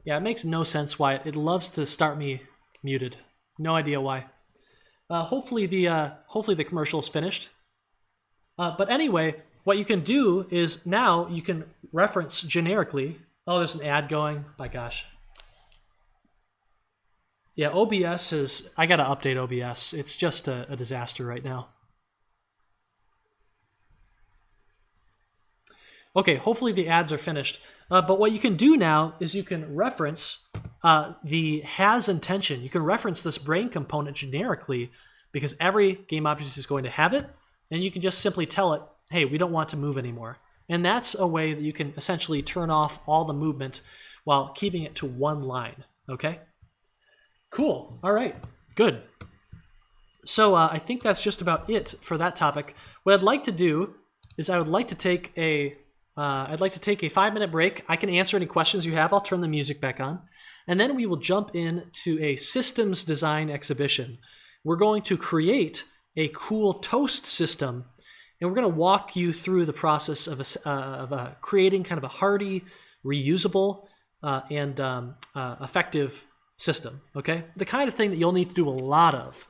Yeah, it makes no sense why it loves to start me muted. No idea why. Hopefully the commercial is finished. But anyway, what you can do is now you can reference generically. Oh, there's an ad going. My gosh. Yeah, OBS is... I got to update OBS. It's just a disaster right now. Okay, hopefully the ads are finished. But what you can do now is you can reference the has intention. You can reference this brain component generically because every game object is going to have it, and you can just simply tell it, hey, we don't want to move anymore. And that's a way that you can essentially turn off all the movement while keeping it to one line, okay? Cool, all right, good. So I think that's just about it for that topic. What I'd like to do is I would like to take a 5-minute break. I can answer any questions you have. I'll turn the music back on. And then we will jump into a systems design exhibition. We're going to create a cool toast system, and we're going to walk you through the process of creating kind of a hardy, reusable, and effective system, okay? The kind of thing that you'll need to do a lot of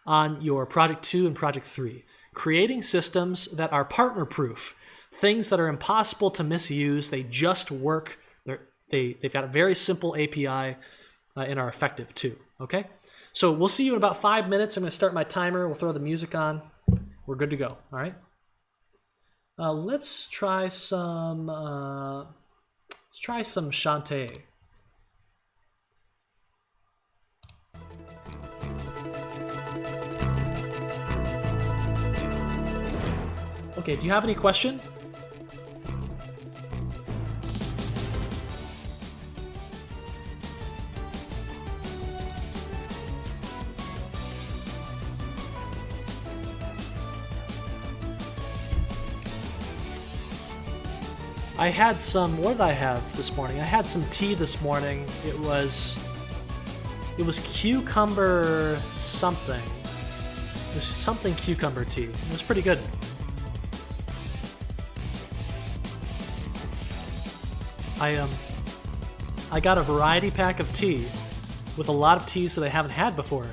on your Project 2 and Project 3. Creating systems that are partner-proof, things that are impossible to misuse, they just work. They've got a very simple API and are effective too, okay? So we'll see you in about 5 minutes. I'm going to start my timer. We'll throw the music on. We're good to go, all right? Let's try some Shantae. Okay, do you have any question? I had some, what did I have this morning? I had some tea this morning. It was cucumber something. It was something cucumber tea. It was pretty good. I got a variety pack of tea with a lot of teas that I haven't had before.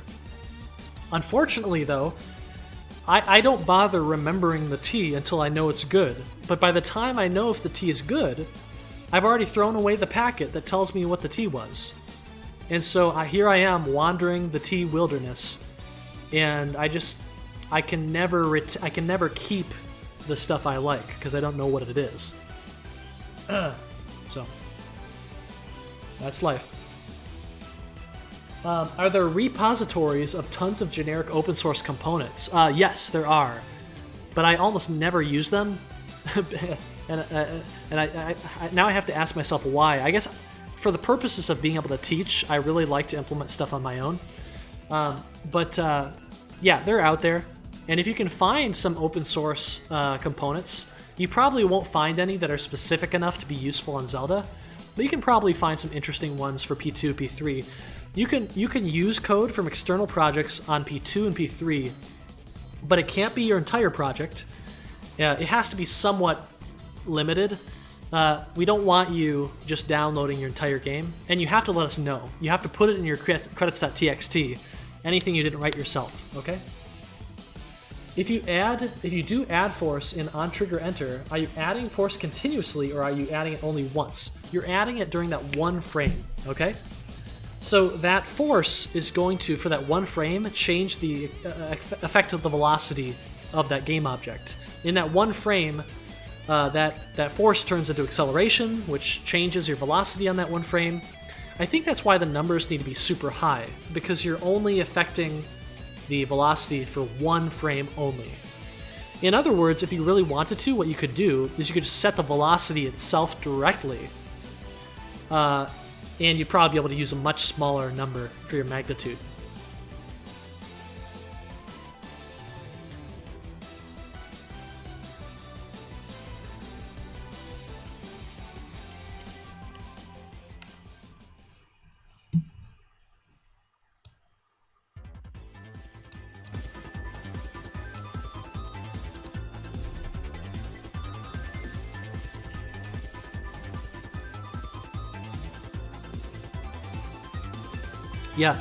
Unfortunately, though, I don't bother remembering the tea until I know it's good. But by the time I know if the tea is good, I've already thrown away the packet that tells me what the tea was. And so here I am wandering the tea wilderness, and I can never keep the stuff I like because I don't know what it is. So that's life. Are there repositories of tons of generic open source components? Yes, there are, but I almost never use them. and I now I have to ask myself why. I guess for the purposes of being able to teach, I really like to implement stuff on my own. But yeah, they're out there, and if you can find some open source components, you probably won't find any that are specific enough to be useful on Zelda, but you can probably find some interesting ones for P2, P3. You can use code from external projects on P2 and P3, but it can't be your entire project. It has to be somewhat limited. We don't want you just downloading your entire game, and you have to let us know. You have to put it in your credits.txt, anything you didn't write yourself, okay? If you do add force in onTriggerEnter, are you adding force continuously or are you adding it only once? You're adding it during that one frame, okay? So that force is going to, for that one frame, change the effect of the velocity of that game object. In that one frame, that force turns into acceleration, which changes your velocity on that one frame. I think that's why the numbers need to be super high, because you're only affecting the velocity for one frame only. In other words, if you really wanted to, what you could do is you could just set the velocity itself directly, and you'd probably be able to use a much smaller number for your magnitude. Yeah.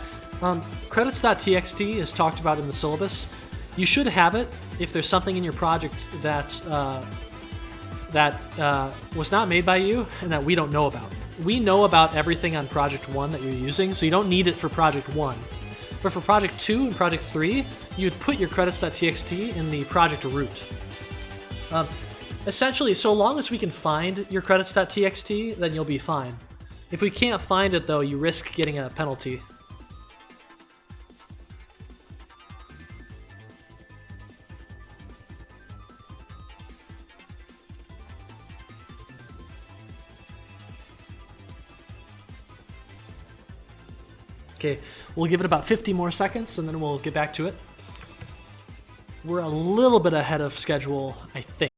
Credits.txt is talked about in the syllabus. You should have it if there's something in your project that was not made by you and that we don't know about. We know about everything on Project 1 that you're using, so you don't need it for Project 1. But for Project 2 and Project 3, you'd put your credits.txt in the project root. Essentially, so long as we can find your credits.txt, then you'll be fine. If we can't find it, though, you risk getting a penalty. Okay, we'll give it about 50 more seconds and then we'll get back to it. We're a little bit ahead of schedule, I think.